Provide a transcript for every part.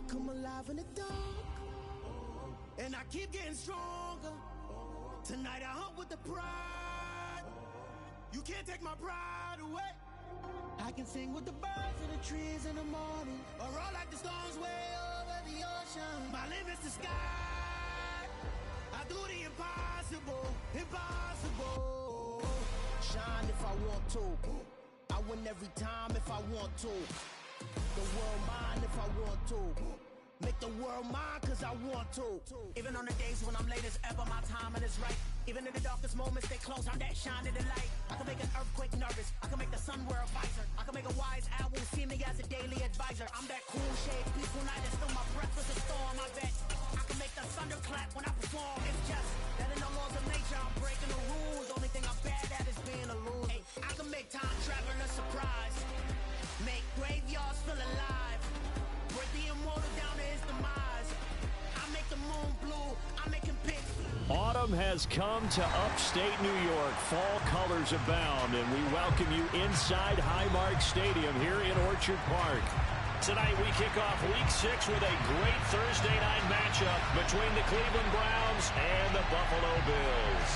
come alive in the dark, and I keep getting stronger. Tonight I hunt with the pride. You can't take my pride away. I can sing with the birds and the trees in the morning, or roll like the storms way over the ocean. My limit's the sky. I do the impossible, impossible. Shine if I want to. I win every time if I want to. The world mine if I want to. Make the world mine cause I want to. Even on the days when I'm late as ever, my timing is right. Even in the darkest moments, stay close, I'm that shining the light. I can make an earthquake nervous, I can make the sun wear a visor. I can make a wise owl see me as a daily advisor. I'm that cool shade, peaceful night, and still my breath is a storm. I bet I can make the thunder clap when I perform. It's just that in the laws of nature, I'm breaking the rules. Only thing I'm bad at is being a loser. Hey, I can make time traveling a surprise. Make graveyards feel alive. Break the immortal down to his demise. I make the moon blue, I make him pick. Autumn has come to upstate New York. Fall colors abound, and we welcome you inside Highmark Stadium here in Orchard Park. Tonight we kick off Week 6 with a great Thursday night matchup between the Cleveland Browns and the Buffalo Bills.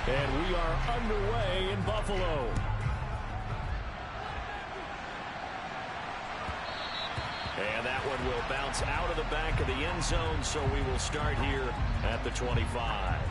And we are underway in Buffalo. And that one will bounce out of the back of the end zone, so we will start here at the 25.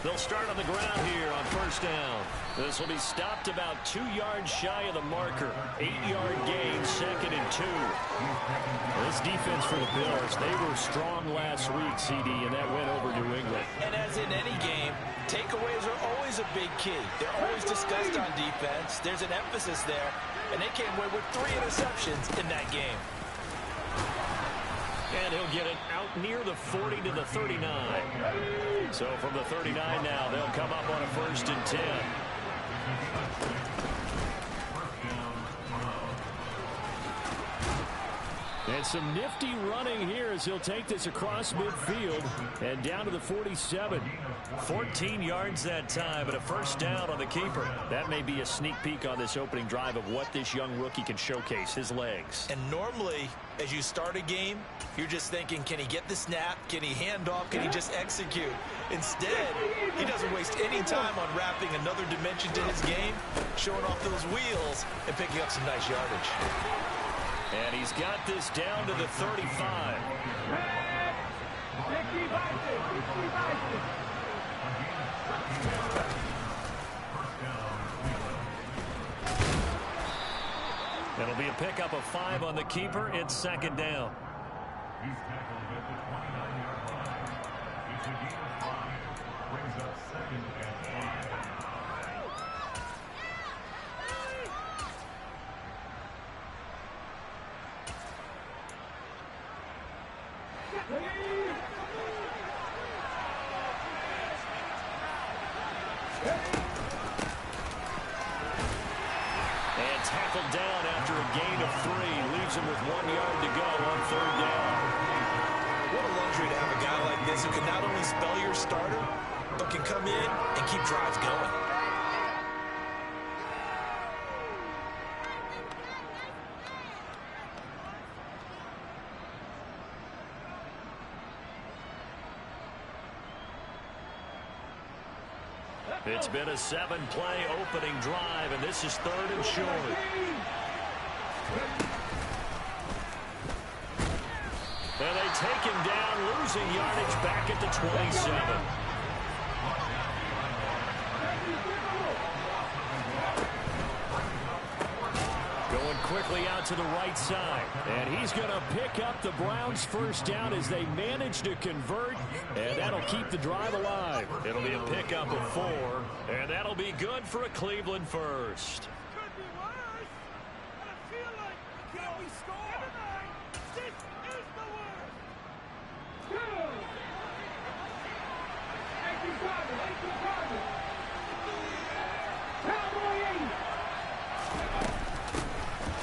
They'll start on the ground here on first down. This will be stopped about 2 yards shy of the marker. 8-yard gain, 2nd and 2. This defense for the Bills, they were strong last week, CD, and that went over New England. And as in any game, takeaways are always a big key. They're always discussed on defense. There's an emphasis there, and they came away with 3 interceptions in that game. And he'll get it out near the 40 to the 39. So from the 39 now, they'll come up on a 1st and 10. And some nifty running here as he'll take this across midfield and down to the 47. 14 yards that time, but a first down on the keeper. That may be a sneak peek on this opening drive of what this young rookie can showcase, his legs. And normally, as you start a game, you're just thinking, can he get the snap? Can he hand off? Can he just execute? Instead, he doesn't waste any time on wrapping another dimension to his game, showing off those wheels, and picking up some nice yardage. And he's got this down to the 35. It'll be a pickup of 5 on the keeper. It's 2nd down. He's tackled at the 29-yard line. It's a gain of 5. Brings up 2nd and 5. And tackled down after a gain of 3. Leaves him with 1 yard to go on 3rd down. What a luxury to have a guy like this who can not only spell your starter, but can come in and keep drives going. It's been a 7-play opening drive, and this is 3rd and short. And they take him down, losing yardage back at the 27. Going quickly out to the right side. And he's going to pick up the Browns' first down as they manage to convert. And that'll keep the drive alive. It'll be a pickup of 4. And that'll be good for a Cleveland first. Could be worse. But I feel like can we score? Never mind. This is the worst.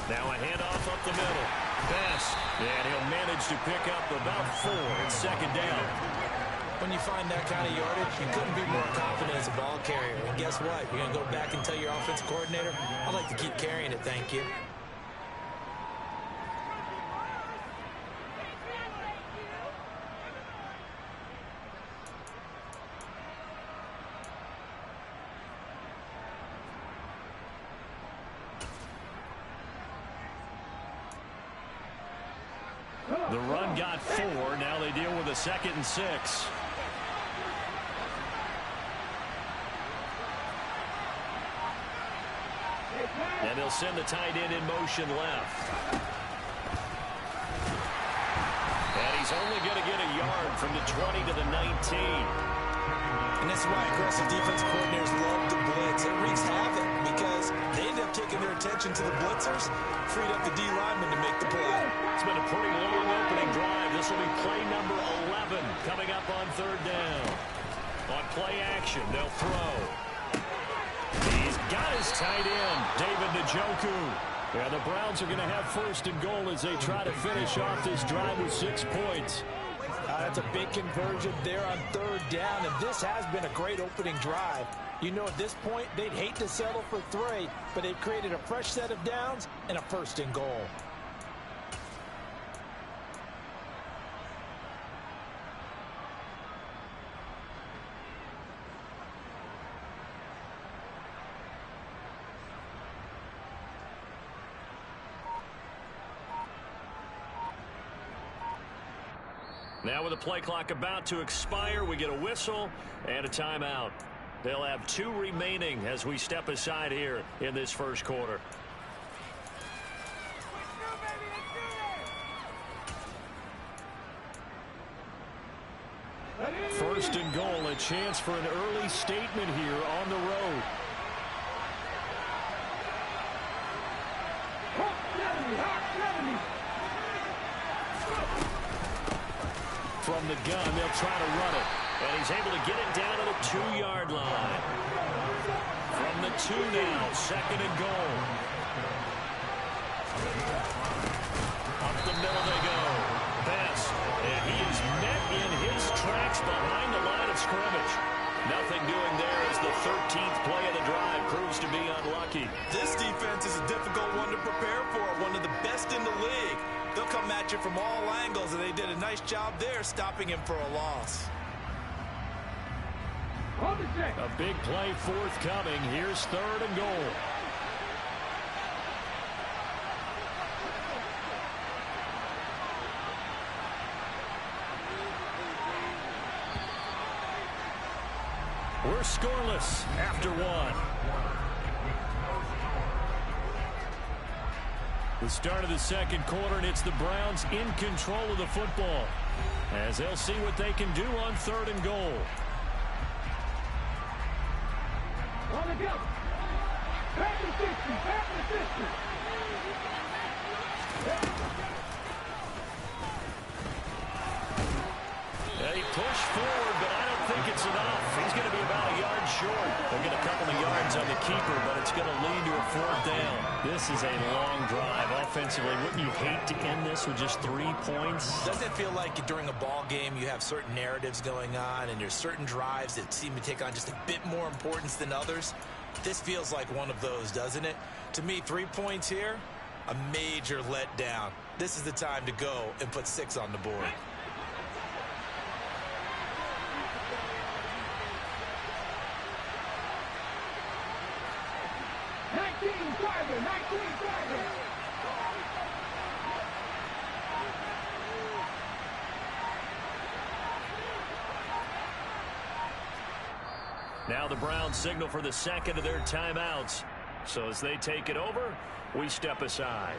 Now a handoff up the middle. Pass. And he'll manage to pick up about 4. It's second down. When you find that kind of yardage, you couldn't be more confident as a ball carrier. And guess what? You're going to go back and tell your offensive coordinator, I'd like to keep carrying it, thank you. The run got 4. Now they deal with a 2nd and 6. And they'll send the tight end in motion left. And he's only going to get a yard from the 20 to the 19. And that's why aggressive defense coordinators love to blitz. It wreaks havoc because they end up taking their attention to the blitzers, freed up the D lineman to make the play. It's been a pretty long opening drive. This will be play number 11 coming up on 3rd down. On play action, they'll throw. He's got his tight end, David Dod2. Yeah, the Browns are going to have 1st and goal as they try to finish off this drive with 6 points. That's a big conversion there on 3rd down, and this has been a great opening drive. You know, at this point, they'd hate to settle for 3, but they've created a fresh set of downs and a 1st and goal. Now with the play clock about to expire, we get a whistle and a timeout. They'll have 2 remaining as we step aside here in this first quarter. First and goal, a chance for an early statement here on the road. From the gun, they'll try to run it. And he's able to get it down to the 2-yard line. From the 2 now, 2nd and goal. Up the middle they go. Pass. And he is met in his tracks behind the line of scrimmage. Nothing doing there as the 13th play of the drive proves to be unlucky. This defense is a difficult one to prepare for, one of the best in the league. They'll come at you from all angles, and they did a nice job there stopping him for a loss. A big play forthcoming. Here's 3rd and goal. We're scoreless after 1. The start of the 2nd quarter, and it's the Browns in control of the football as they'll see what they can do on 3rd and goal. On the go. Back to 60. Back to 60. They push forward, but I don't think it's enough. He's going to be about a yard short. They'll get a couple of yards on the keeper, but it's going to lead to a 4th down. This is a long drive offensively. Wouldn't you hate to end this with just 3 points? Doesn't it feel like during a ball game you have certain narratives going on and there's certain drives that seem to take on just a bit more importance than others? This feels like one of those, doesn't it? To me, 3 points here, a major letdown. This is the time to go and put 6 on the board. Now the Browns signal for the 2nd of their timeouts. So as they take it over, we step aside.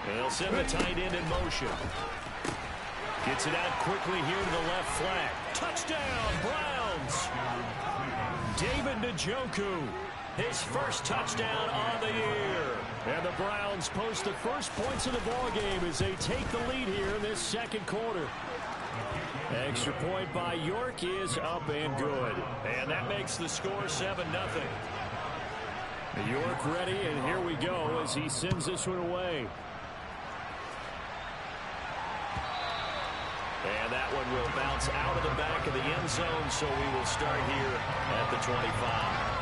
They'll send the tight end in motion. Gets it out quickly here to the left flank. Touchdown, Browns! David Njoku, his first touchdown on the year. And the Browns post the first points of the ballgame as they take the lead here in this second quarter. Extra point by York is up and good. And that makes the score 7-0. York ready, and here we go as he sends this one away. And that one will bounce out of the back of the end zone, so we will start here at the 25.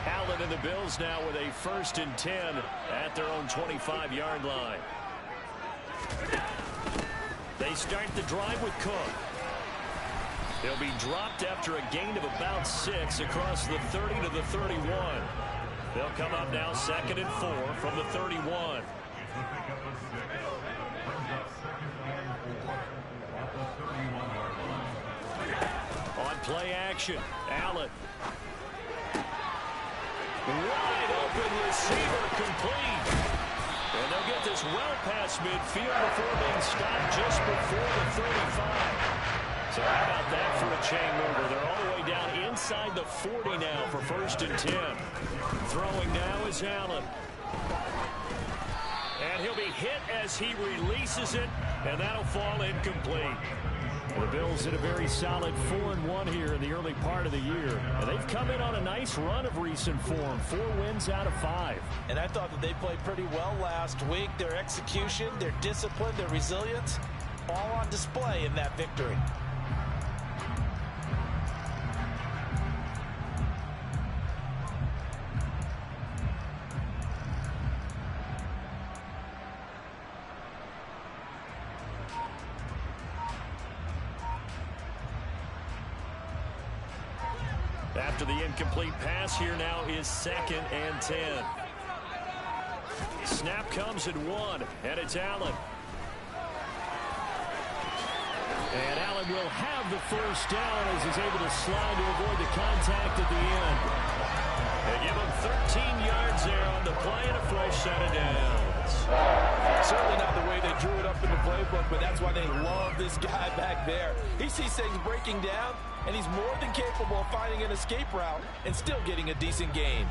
Allen and the Bills now with a 1st and 10 at their own 25-yard line. They start the drive with Cook. He'll be dropped after a gain of about 6 across the 30 to the 31. They'll come up now 2nd and 4 from the 31. On play action, Allen. Wide open receiver complete. And they'll get this well past midfield before being stopped just before the 35. So how about that for a chain mover? They're all the way down inside the 40 now for 1st and 10. Throwing now is Allen. And he'll be hit as he releases it, and that'll fall incomplete. The Bills did a very solid 4-1 here in the early part of the year. And they've come in on a nice run of recent form. 4 wins out of 5. And I thought that they played pretty well last week. Their execution, their discipline, their resilience, all on display in that victory. After the incomplete pass, here now is 2nd and 10. Snap comes at 1, and it's Allen. And Allen will have the 1st down as he's able to slide to avoid the contact at the end. They give him 13 yards there on the play and a fresh set of downs. Certainly not the way they drew it up in the playbook, but that's why they love this guy back there. He sees things breaking down, and he's more than capable of finding an escape route and still getting a decent gain.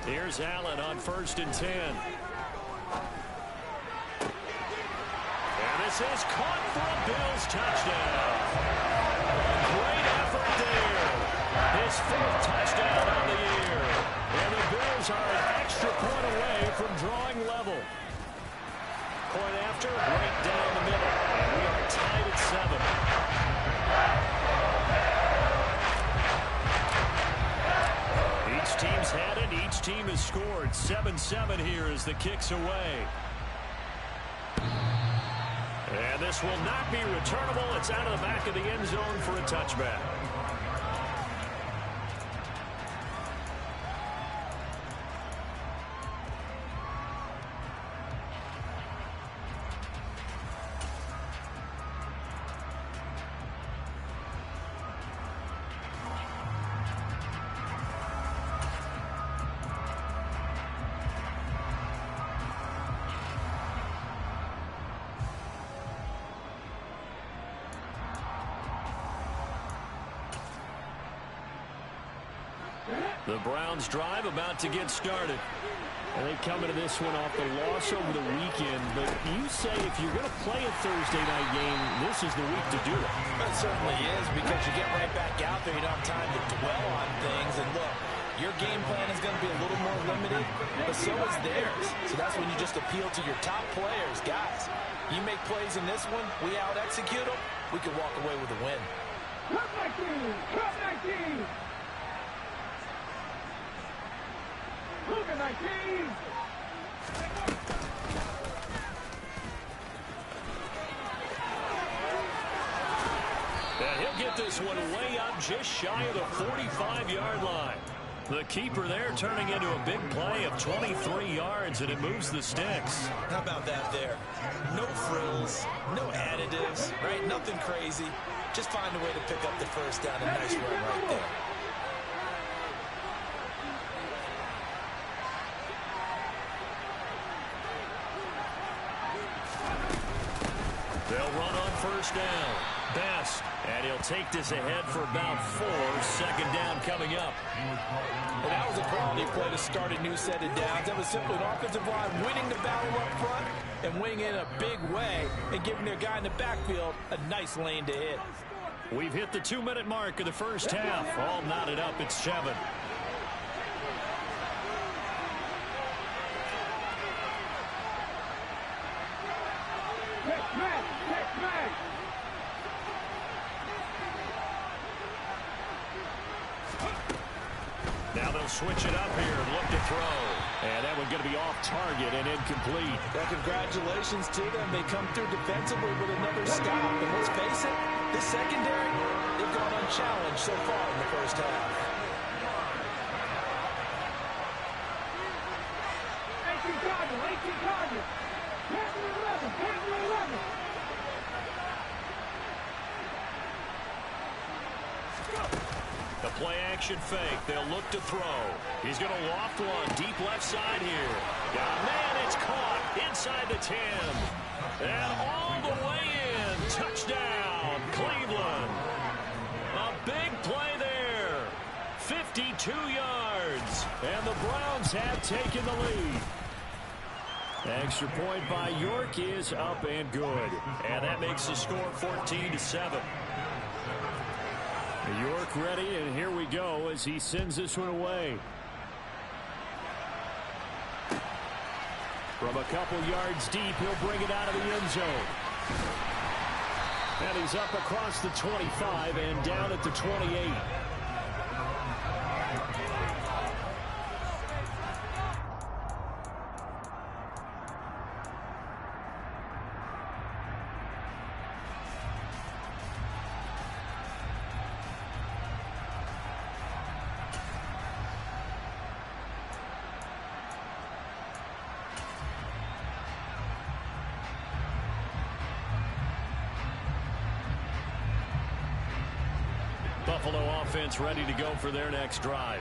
Here's Allen on 1st and 10. And this is caught for a Bills touchdown. Great effort there. His 4th touchdown on the year. And the Bills are an extra point away from drawing level. Point after, right down the middle. And we are tied at 7. Each team's had it. Each team has scored. 7-7 here as the kick's away. And this will not be returnable. It's out of the back of the end zone for a touchback. The Browns drive about to get started. And they come into this one off the loss over the weekend. But you say if you're going to play a Thursday night game, this is the week to do it. It certainly is, because you get right back out there. You don't have time to dwell on things. And look, your game plan is going to be a little more limited, but so is theirs. So that's when you just appeal to your top players. Guys, you make plays in this one, we out-execute them, we can walk away with a win. Cut back in! Cut back in! Look at that team! And he'll get this one way up just shy of the 45-yard line. The keeper there turning into a big play of 23 yards, and it moves the sticks. How about that there? No frills, no additives, right? Nothing crazy. Just find a way to pick up the first down. A nice run right there. They'll run on first down. Best. And he'll take this ahead for about 4. Second down coming up. Well, that was a quality play to start a new set of downs. That was simply an offensive line winning the battle up front and winning in a big way and giving their guy in the backfield a nice lane to hit. We've hit the 2-minute mark of the first half. All knotted up at 7. Now they'll switch it up here and look to throw. And that one's going to be off target and incomplete. Well, congratulations to them. They come through defensively with another stop. And let's face it, this secondary, they've gone unchallenged so far in the first half. 18 targets. Panther 11. Panther 11. The play-action fake. They'll look to throw. He's going to loft one deep left side here. Man, it's caught inside the 10. And all the way in. Touchdown, Cleveland. A big play there. 52 yards. And the Browns have taken the lead. Extra point by York is up and good. And that makes the score 14-7. York ready, and here we go as he sends this one away. From a couple yards deep, he'll bring it out of the end zone. And he's up across the 25 and down at the 28. Buffalo offense ready to go for their next drive.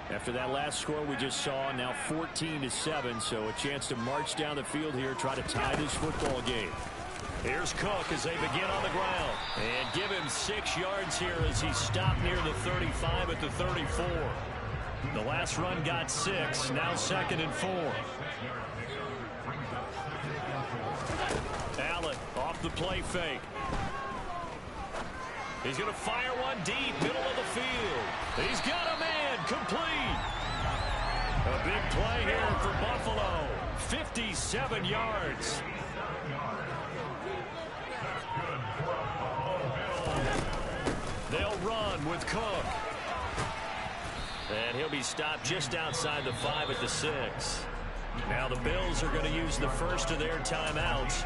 After that last score we just saw, now 14-7, so a chance to march down the field here, try to tie this football game. Here's Cook as they begin on the ground. And give him 6 yards here as he stopped near the 35 at the 34. The last run got 6, now 2nd and 4. Allen off the play fake. He's going to fire one deep, middle of the field. He's got a man, complete. A big play here for Buffalo. 57 yards. They'll run with Cook. And he'll be stopped just outside the 5 at the 6. Now the Bills are going to use the first of their timeouts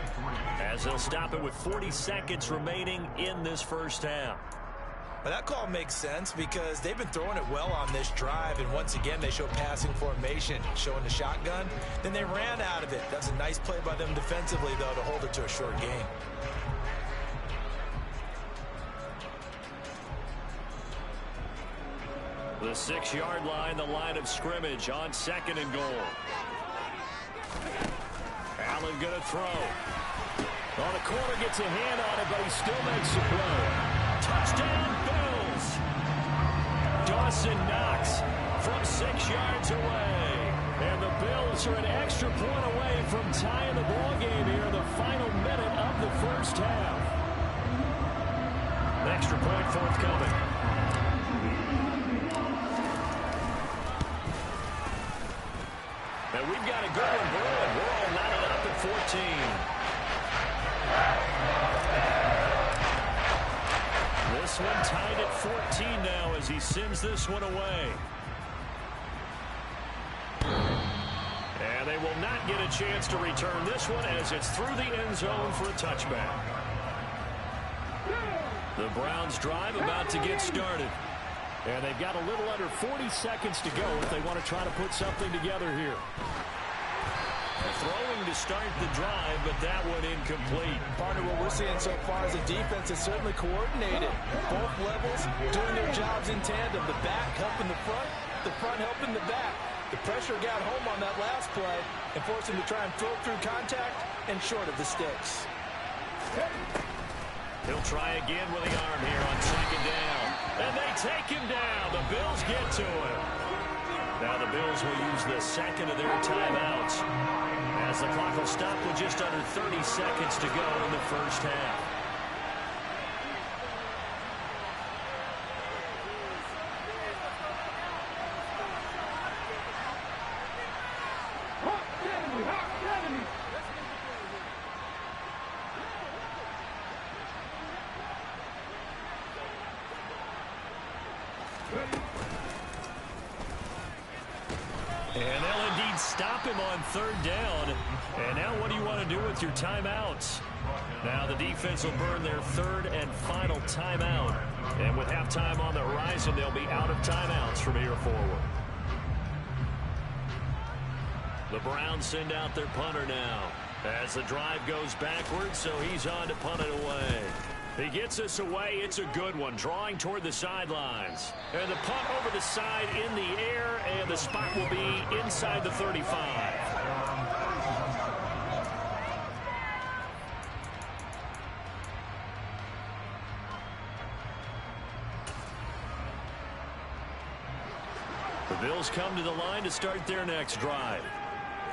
as they'll stop it with 40 seconds remaining in this first half. Well, that call makes sense because they've been throwing it well on this drive, and once again they show passing formation, showing the shotgun. Then they ran out of it. That's a nice play by them defensively, though, to hold it to a short game. The 6-yard line, the line of scrimmage on 2nd and goal. Allen going to throw. Well, the corner gets a hand on it, but he still makes the play. Touchdown, Bills. Dawson Knox, from 6 yards away. And the Bills are an extra point away from tying the ball game here in the final minute of the first half. An extra point forthcoming. And we've got a good one brewing. We're all knotted up at 14. This one tied at 14 now as he sends this one away. And they will not get a chance to return this one as it's through the end zone for a touchback. The Browns drive about to get started. And they've got a little under 40 seconds to go if they want to try to put something together here. Throwing to start the drive, but that one incomplete. Partner, what we're seeing so far is the defense is certainly coordinated. Both levels doing their jobs in tandem. The back helping the front helping the back. The pressure got home on that last play and forced him to try and throw through contact and short of the sticks. He'll try again with the arm here on second down. And they take him down. The Bills get to him. Now the Bills will use the second of their timeouts as the clock will stop with just under 30 seconds to go in the first half. And they'll indeed stop him on third down. And now what do you want to do with your timeouts? Now the defense will burn their third and final timeout. And with halftime on the horizon, they'll be out of timeouts from here forward. The Browns send out their punter now as the drive goes backwards, so he's on to punt it away. He gets us away. It's a good one, drawing toward the sidelines. And the punt over the side in the air, and the spot will be inside the 35. The Bills come to the line to start their next drive.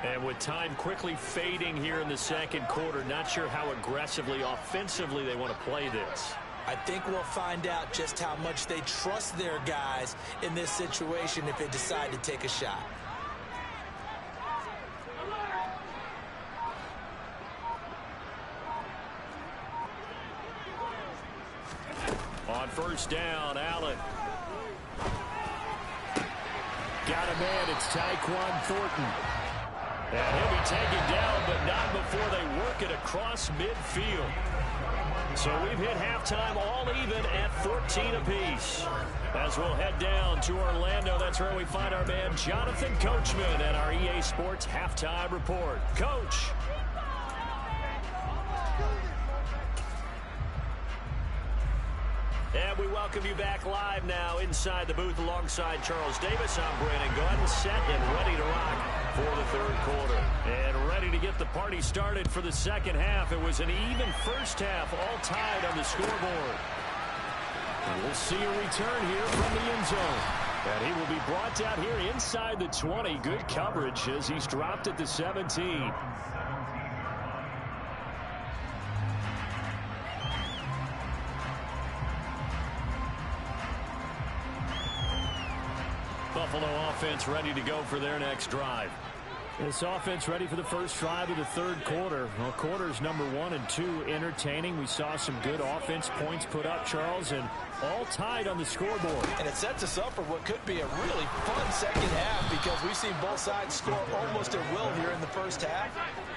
And with time quickly fading here in the second quarter, not sure how aggressively, offensively they want to play this. I think we'll find out just how much they trust their guys in this situation if they decide to take a shot. On first down, Allen. Got a man, it's Tyquan Thornton. And he'll be taken down, but not before they work it across midfield. So we've hit halftime all even at 14 apiece. As we'll head down to Orlando, that's where we find our man Jonathan Coachman at our EA Sports Halftime Report. Coach. And we welcome you back live now inside the booth alongside Charles Davis. I'm Brandon Gordon, set and ready to rock for the third quarter. And ready to get the party started for the second half. It was an even first half, all tied on the scoreboard. And we'll see a return here from the end zone. And he will be brought down here inside the 20. Good coverage as he's dropped at the 17. Buffalo offense ready to go for their next drive. This offense ready for the first drive of the third quarter. Well, quarters number 1 and 2 entertaining. We saw some good offense points put up, Charles, and all tied on the scoreboard. And it sets us up for what could be a really fun second half because we've seen both sides score almost at will here in the first half.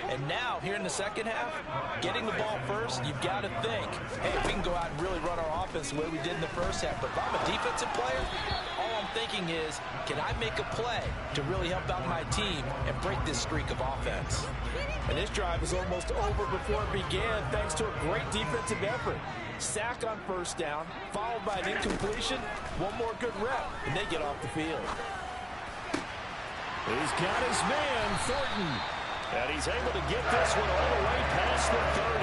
And now, here in the second half, getting the ball first, you've got to think, hey, we can go out and really run our offense the way we did in the first half. But if I'm a defensive player, all I'm thinking is, can I make a play to really help out my team and break this streak of offense? And this drive was almost over before it began thanks to a great defensive effort. Sack on first down, followed by an incompletion, one more good rep, and they get off the field. He's got his man, Thornton. And he's able to get this one all the way past the 30.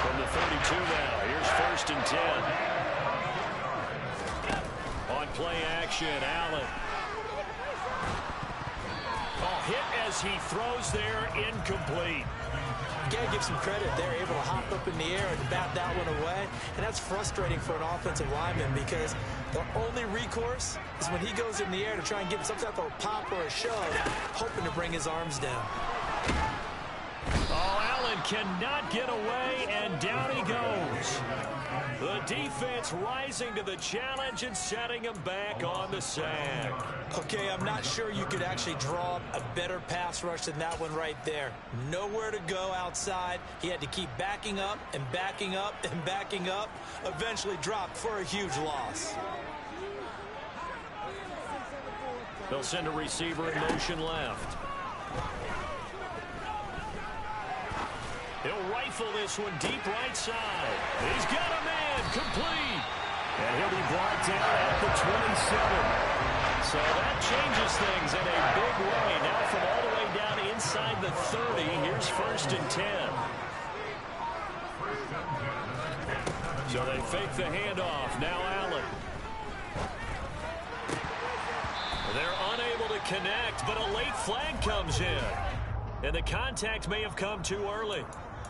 From the 32 now, here's first and 10. On play action, Allen. hit as he throws there, incomplete. You got to give some credit. They're able to hop up in the air and bat that one away. And that's frustrating for an offensive lineman because the only recourse is when he goes in the air to try and get some type of pop or a shove, hoping to bring his arms down. Oh, Allen cannot get away, and down he goes. The defense rising to the challenge and setting him back on the sack. Okay, I'm not sure you could actually draw a better pass rush than that one right there. Nowhere to go outside. He had to keep backing up and backing up and backing up. Eventually dropped for a huge loss. They'll send a receiver in motion left. He'll rifle this one deep right side. He's got a man, complete. And he'll be brought down at the 27. So that changes things in a big way. Now from all the way down inside the 30, here's 1st and 10. So they fake the handoff. Now Allen. They're unable to connect, but a late flag comes in. And the contact may have come too early.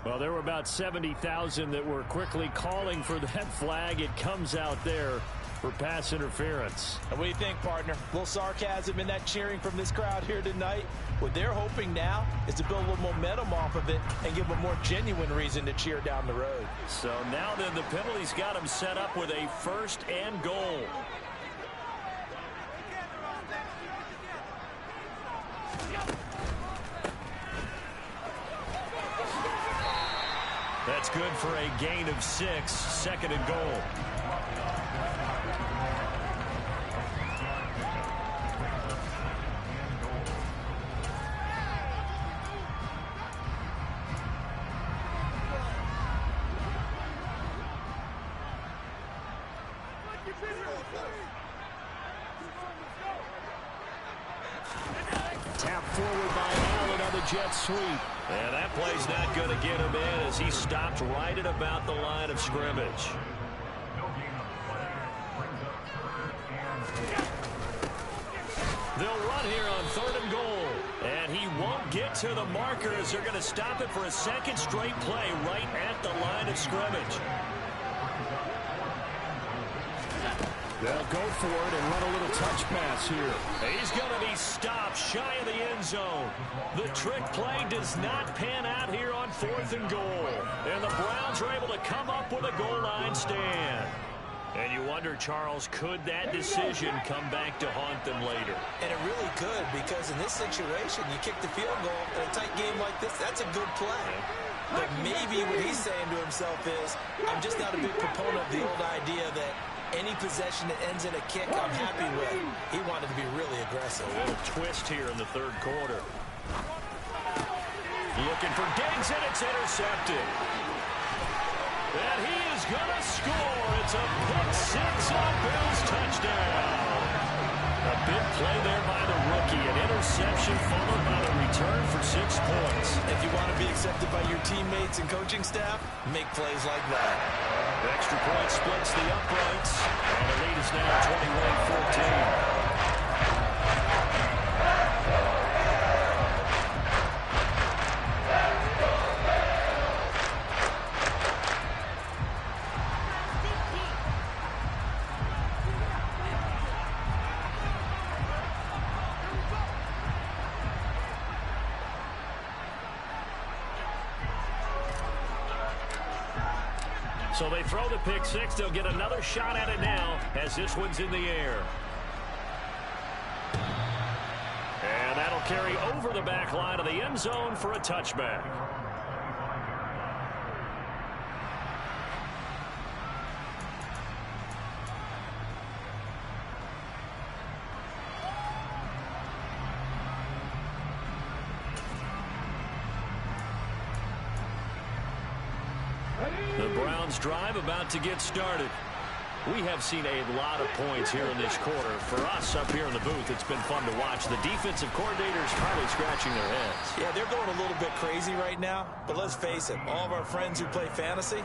Well, there were about 70,000 that were quickly calling for that flag. It comes out there for pass interference. And what do you think, partner? A little sarcasm in that cheering from this crowd here tonight. What they're hoping now is to build a little momentum off of it and give them a more genuine reason to cheer down the road. So now then the penalty's got them set up with a 1st and goal. That's good for a gain of 6, 2nd and goal. Tap forward by Allen on the jet sweep. And that play's not going to get him in as he stopped right at about the line of scrimmage. They'll run here on 3rd and goal. And he won't get to the marker as they're going to stop it for a 2nd straight play right at the line of scrimmage. They'll go for it and run a little touch pass here. He's going to be stopped shy of the end zone. The trick play does not pan out here on 4th and goal. And the Browns are able to come up with a goal line stand. And you wonder, Charles, could that decision come back to haunt them later? And it really could, because in this situation, you kick the field goal in a tight game like this, that's a good play. But maybe what he's saying to himself is, I'm just not a big proponent of the old idea that any possession that ends in a kick, I'm happy with. He wanted to be really aggressive. A little twist here in the 3rd quarter. Looking for Diggs, and it's intercepted. And he is going to score. It's a pick 6 on Bills touchdown. A big play there by the rookie. An interception followed by the return for 6 points. If you want to be accepted by your teammates and coaching staff, make plays like that. The extra point splits the uprights. And the lead is now 21-14. So they throw the pick 6. They'll get another shot at it now as this one's in the air. And that'll carry over the back line of the end zone for a touchback. The Browns drive about to get started. We have seen a lot of points here in this quarter. For us up here in the booth, it's been fun to watch. The defensive coordinators probably scratching their heads. Yeah, they're going a little bit crazy right now. But let's face it, all of our friends who play fantasy,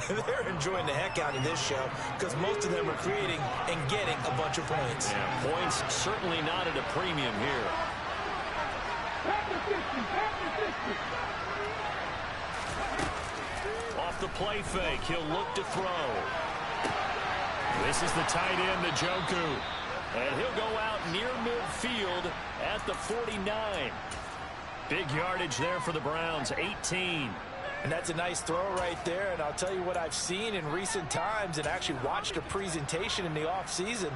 they're enjoying the heck out of this show because most of them are creating and getting a bunch of points. Yeah, points certainly not at a premium here. Off the play fake, he'll look to throw. This is the tight end, Dod2. And he'll go out near midfield at the 49. Big yardage there for the Browns, 18. And that's a nice throw right there. And I'll tell you what I've seen in recent times and actually watched a presentation in the offseason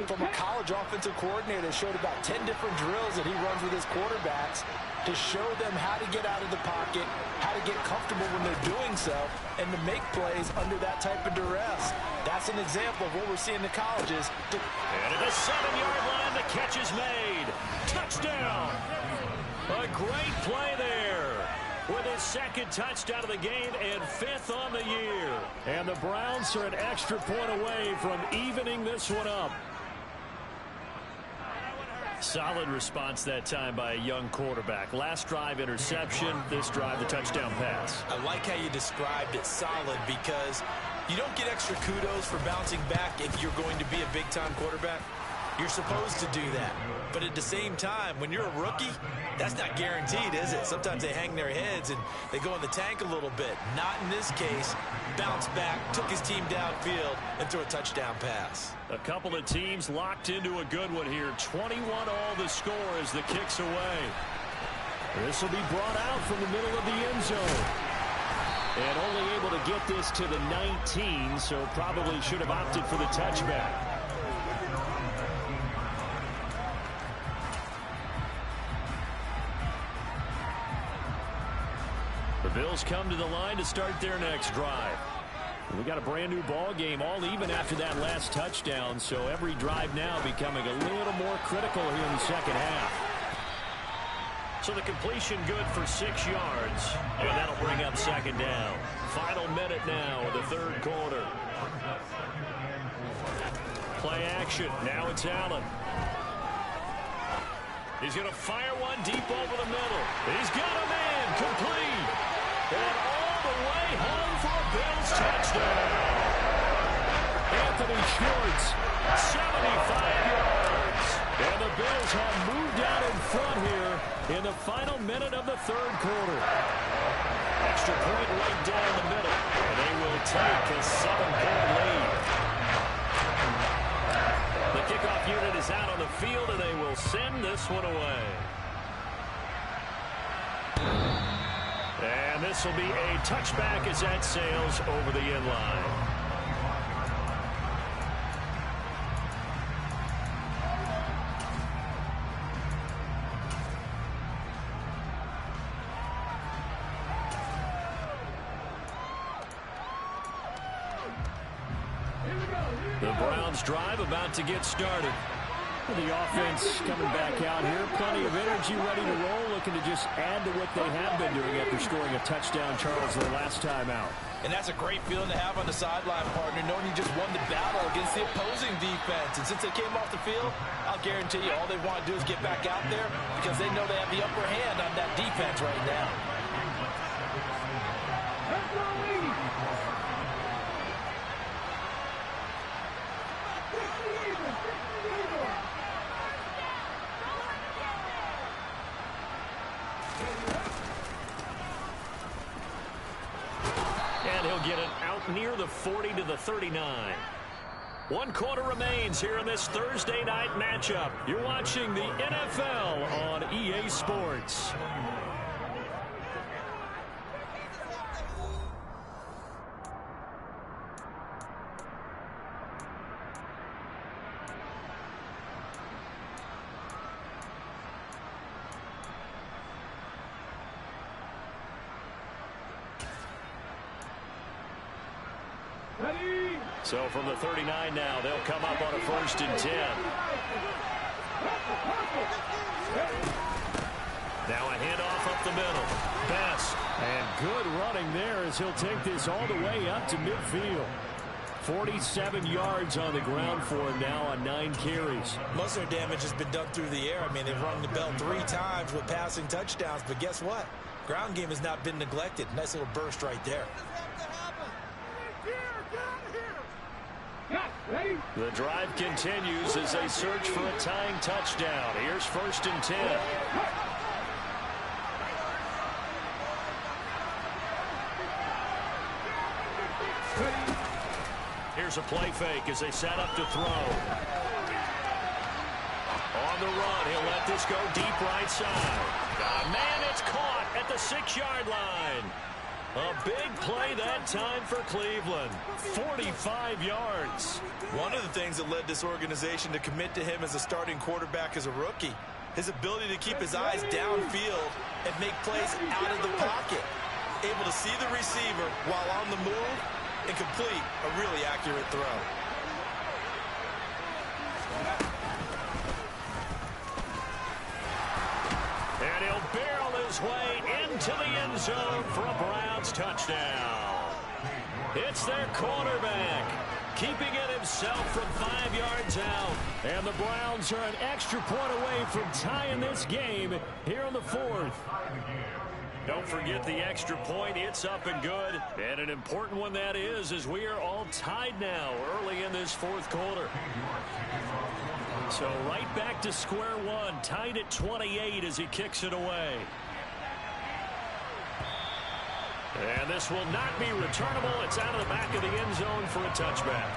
from a college offensive coordinator that showed about 10 different drills that he runs with his quarterbacks to show them how to get out of the pocket, how to get comfortable when they're doing so, and to make plays under that type of duress. That's an example of what we're seeing in the colleges. And at the 7-yard line, the catch is made. Touchdown! A great play there. With his second touchdown of the game and 5th on the year. And the Browns are an extra point away from evening this one up. Solid response that time by a young quarterback. Last drive interception, this drive the touchdown pass. I like how you described it, solid, because you don't get extra kudos for bouncing back if you're going to be a big-time quarterback. You're supposed to do that. But at the same time, when you're a rookie, that's not guaranteed, is it? Sometimes they hang their heads and they go in the tank a little bit. Not in this case. Bounced back, took his team downfield, and threw a touchdown pass. A couple of teams locked into a good one here. 21 all the score as the kick's away. This will be brought out from the middle of the end zone. And only able to get this to the 19, so probably should have opted for the touchback. The Bills come to the line to start their next drive. We got a brand new ball game, all even after that last touchdown, so every drive now becoming a little more critical here in the second half. So the completion good for 6 yards, and that'll bring up second down. Final minute now of the third quarter. Play action. Now it's Allen. He's going to fire one deep over the middle. He's got a man complete. And all the way home for a Bills touchdown. Anthony Schwartz, 75 yards. And the Bills have moved out in front here in the final minute of the third quarter. Extra point right down the middle. And they will take a 7-point lead. The kickoff unit is out on the field, and they will send this one away. And this will be a touchback as that sails over the end line. The Browns drive about to get started. The offense coming back out here. Plenty of energy, ready to roll, looking to just add to what they have been doing after scoring a touchdown, Charles, their last time out. And that's a great feeling to have on the sideline, partner, knowing you just won the battle against the opposing defense. And since they came off the field, I'll guarantee you all they want to do is get back out there because they know they have the upper hand on that defense right now. Get it out near the 40 to the 39. 1 quarter remains here in this Thursday night matchup. You're watching the NFL on EA Sports. So from the 39 now, they'll come up on a 1st and 10. Now a handoff up the middle. Best. And good running there as he'll take this all the way up to midfield. 47 yards on the ground for him now on 9 carries. Most of their damage has been done through the air. I mean, they've rung the bell 3 times with passing touchdowns. But guess what? Ground game has not been neglected. Nice little burst right there. The drive continues as they search for a tying touchdown. Here's 1st and 10. Here's a play fake as they set up to throw. On the run, he'll let this go deep right side. Man, it's caught at the 6-yard line. A big play that time for Cleveland. 45 yards. One of the things that led this organization to commit to him as a starting quarterback as a rookie, his ability to keep his eyes downfield and make plays out of the pocket. Able to see the receiver while on the move and complete a really accurate throw. And he'll barrel his way into the end zone for a Browns touchdown. It's their quarterback, keeping it himself from 5 yards out. And the Browns are an extra point away from tying this game here in the 4th. Don't forget the extra point. It's up and good. And an important one that is, as we are all tied now early in this 4th quarter. So right back to square one, tied at 28 as he kicks it away. And this will not be returnable. It's out of the back of the end zone for a touchback.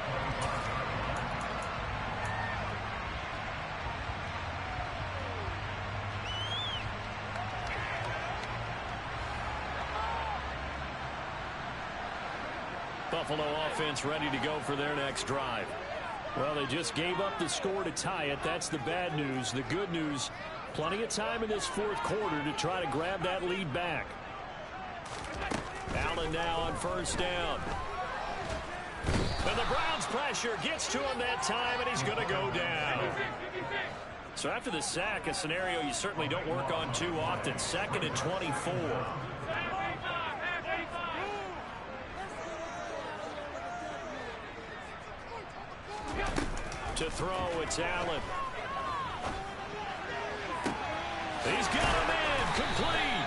Buffalo offense ready to go for their next drive. Well, they just gave up the score to tie it. That's the bad news. The good news, plenty of time in this 4th quarter to try to grab that lead back. Allen now on 1st down. And the Browns pressure gets to him that time, and he's going to go down. So after the sack, a scenario you certainly don't work on too often. 2nd and 24. To throw, it's Allen. He's got him in, complete.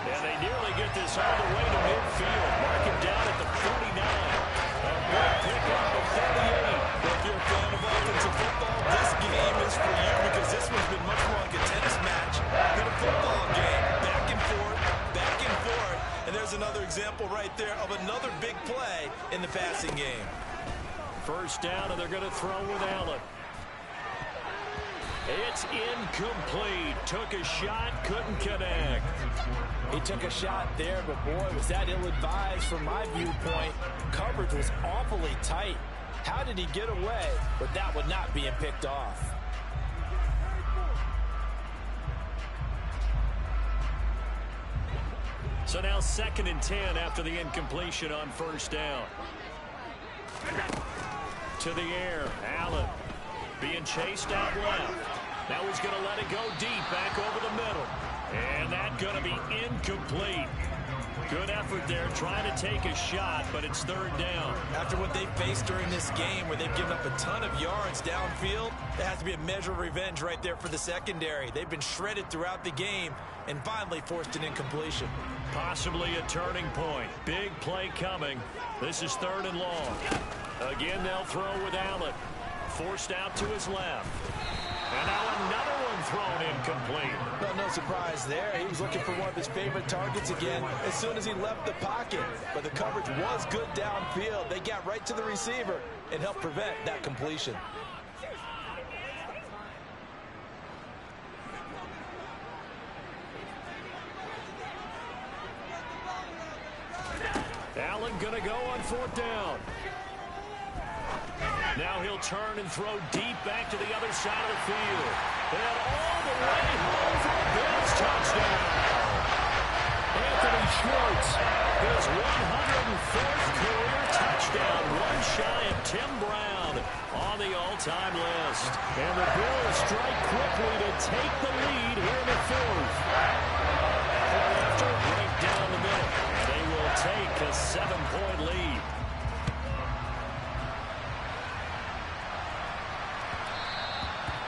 And they nearly get this all the way to midfield. Mark him down at the 49. A big pickup of 38. If you're a fan of offensive football, this game is for you because this one's been much more like a tennis match than a football game. Back and forth, back and forth. And there's another example right there of another big play in the passing game. 1st down, and they're going to throw with Allen. It's incomplete. Took a shot, couldn't connect. He took a shot there, but boy, was that ill-advised from my viewpoint. Coverage was awfully tight. How did he get away with that one not being picked off? So now 2nd and 10 after the incompletion on 1st down. To the air, Allen being chased out left. Now he's going to let it go deep back over the middle. And that's going to be incomplete. Good effort there trying to take a shot, but it's 3rd down. After what they faced during this game where they've given up a ton of yards downfield, there has to be a measure of revenge right there for the secondary. They've been shredded throughout the game and finally forced an incompletion. Possibly a turning point. Big play coming. This is 3rd and long. Again, they'll throw with Allen. Forced out to his left. And now another one thrown incomplete. Well, no surprise there. He was looking for one of his favorite targets again as soon as he left the pocket. But the coverage was good downfield. They got right to the receiver and helped prevent that completion. Allen going to go on 4th down. Now he'll turn and throw deep back to the other side of the field. And all the way home for a Bills touchdown. Anthony Schwartz, his 104th career touchdown. One shy of Tim Brown on the all-time list. And the Bills strike quickly to take the lead here in the 4th. After a break down the middle, they will take a 7-point lead.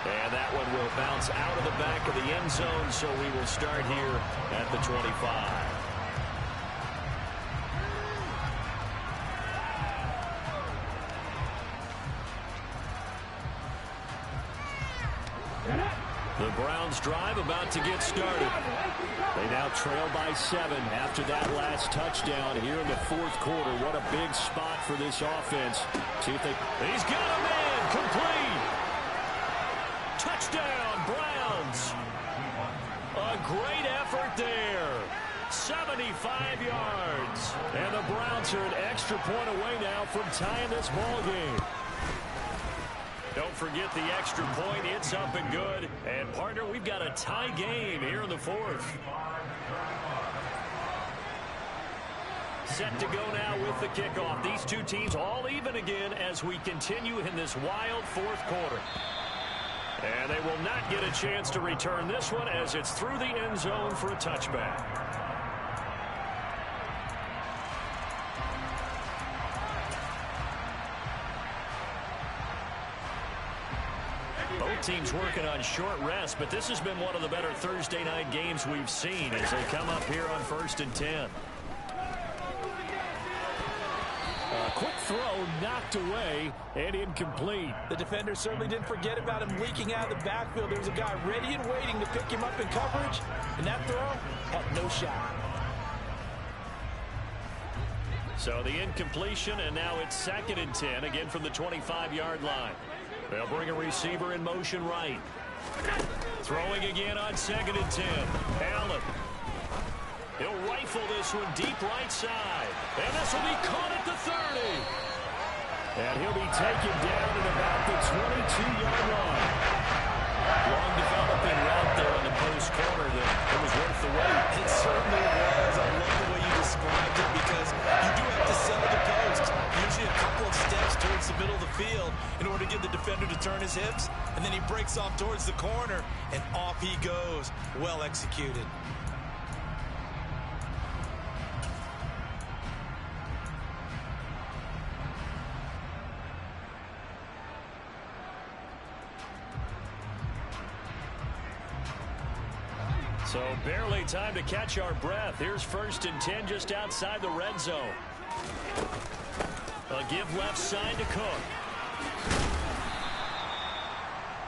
And that one will bounce out of the back of the end zone, so we will start here at the 25. The Browns drive about to get started. They now trail by 7 after that last touchdown here in the fourth quarter. What a big spot for this offense. See if he's got him in. Complete. Touchdown, Browns. A great effort there. 75 yards. And the Browns are an extra point away now from tying this ball game. Don't forget the extra point. It's up and good. And, partner, we've got a tie game here in the fourth. Set to go now with the kickoff. These two teams all even again as we continue in this wild fourth quarter. And they will not get a chance to return this one as it's through the end zone for a touchback. Both teams working on short rest, but this has been one of the better Thursday night games we've seen as they come up here on 1st and 10. A quick throw knocked away and incomplete. The defender certainly didn't forget about him leaking out of the backfield. There was a guy ready and waiting to pick him up in coverage, and that throw had no shot. So the incompletion, and now it's 2nd and 10, again from the 25-yard line. They'll bring a receiver in motion right. Throwing again on 2nd and 10. Allen. He'll rifle this one deep right side. And this will be caught at the 30. And he'll be taken down at about the 22-yard line. Long developing route there on the post corner that it was worth the wait. It certainly was. I love the way you described it because you do have to sell the post. Usually a couple of steps towards the middle of the field in order to get the defender to turn his hips. And then he breaks off towards the corner, and off he goes. Well executed. So barely time to catch our breath. Here's 1st and 10 just outside the red zone. A give left side to Cook.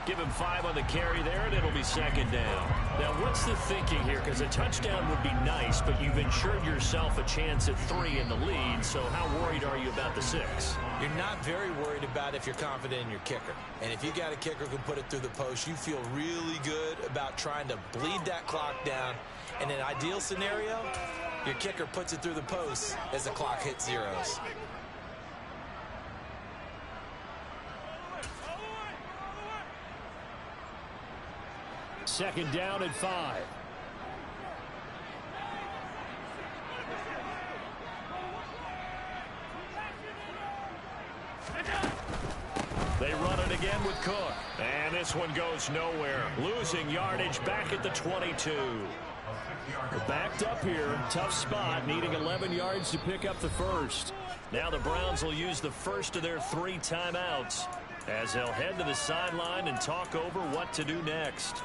Give him 5 on the carry there, and it'll be 2nd down. Now, what's the thinking here? Because a touchdown would be nice, but you've ensured yourself a chance at 3 in the lead, so how worried are you about the 6? You're not very worried about if you're confident in your kicker. And if you got a kicker who can put it through the post, you feel really good about trying to bleed that clock down. In an ideal scenario, your kicker puts it through the post as the clock hits zeros. Second down at 5. They run it again with Cook. And this one goes nowhere. Losing yardage back at the 22. Backed up here. Tough spot. Needing 11 yards to pick up the first. Now the Browns will use the first of their 3 timeouts as they'll head to the sideline and talk over what to do next.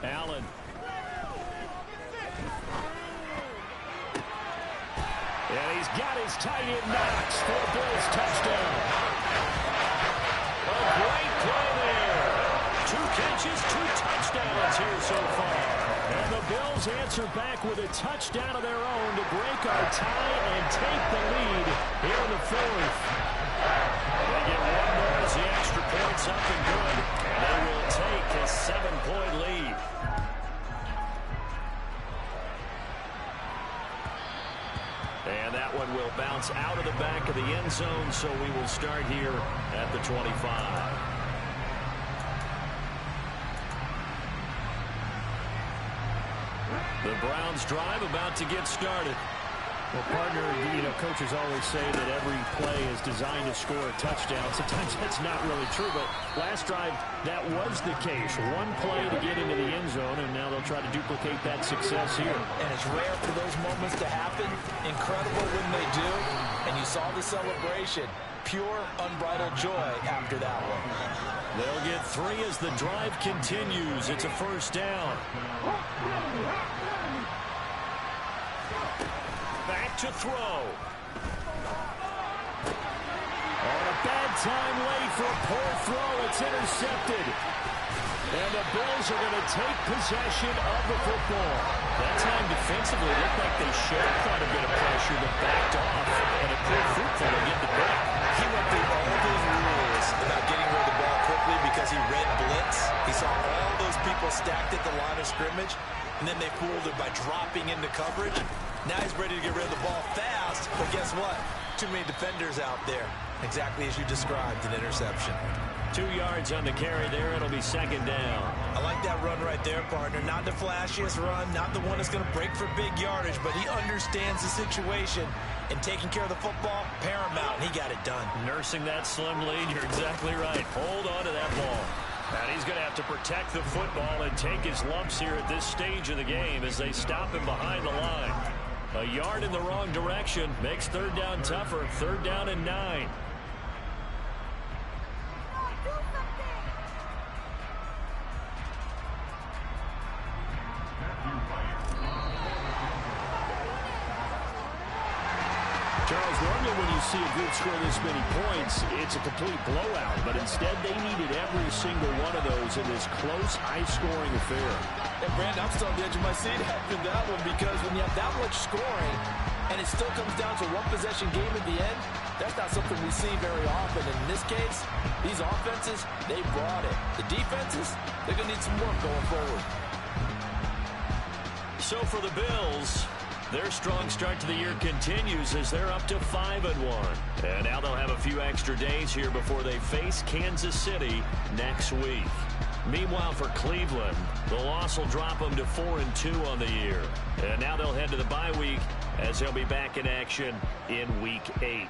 Allen. And he's got his tight end Knox for a Bills touchdown. A great play there. 2 catches, 2 touchdowns here so far. And the Bills answer back with a touchdown of their own to break our tie and take the lead here in the fourth. They get one more as the extra point's up and good. And they will take a 7-point lead. And that one will bounce out of the back of the end zone, so we will start here at the 25. The Browns drive about to get started. Well, partner, coaches always say that every play is designed to score a touchdown. Sometimes that's not really true, but last drive, that was the case. One play to get into the end zone, and now they'll try to duplicate that success here. And it's rare for those moments to happen. Incredible when they do. And you saw the celebration. Pure, unbridled joy after that one. They'll get 3 as the drive continues. It's a first down. Back to throw. On a bad time late for a poor throw. It's intercepted. And the Bills are going to take possession of the football. That time defensively looked like they showed quite a bit of pressure but backed off. And it proved fruitful to get the pick. He went through all those rules about getting rid of the ball quickly because he read blitz. He saw all those people stacked at the line of scrimmage, and then they fooled it by dropping into coverage. Now he's ready to get rid of the ball fast, but guess what? Too many defenders out there. Exactly as you described, an interception. 2 yards on the carry there. It'll be second down. I like that run right there, partner. Not the flashiest run, not the one that's going to break for big yardage, but he understands the situation, and taking care of the football, paramount, and he got it done. Nursing that slim lead, you're exactly right. Hold on to that ball. And he's going to have to protect the football and take his lumps here at this stage of the game as they stop him behind the line. A yard in the wrong direction makes third down tougher. Third down and 9. Charles, normally when you see a group score this many points, it's a complete blowout. But instead, they needed every single one of those in this close, high-scoring affair. And, Brandon, I'm still on the edge of my seat after that one because when you have that much scoring and it still comes down to one possession game at the end, that's not something we see very often. And in this case, these offenses, they brought it. The defenses, they're going to need some work going forward. So for the Bills, their strong start to the year continues as they're up to 5-1. And now they'll have a few extra days here before they face Kansas City next week. Meanwhile, for Cleveland, the loss will drop them to 4-2 on the year. And now they'll head to the bye week as they'll be back in action in Week 8.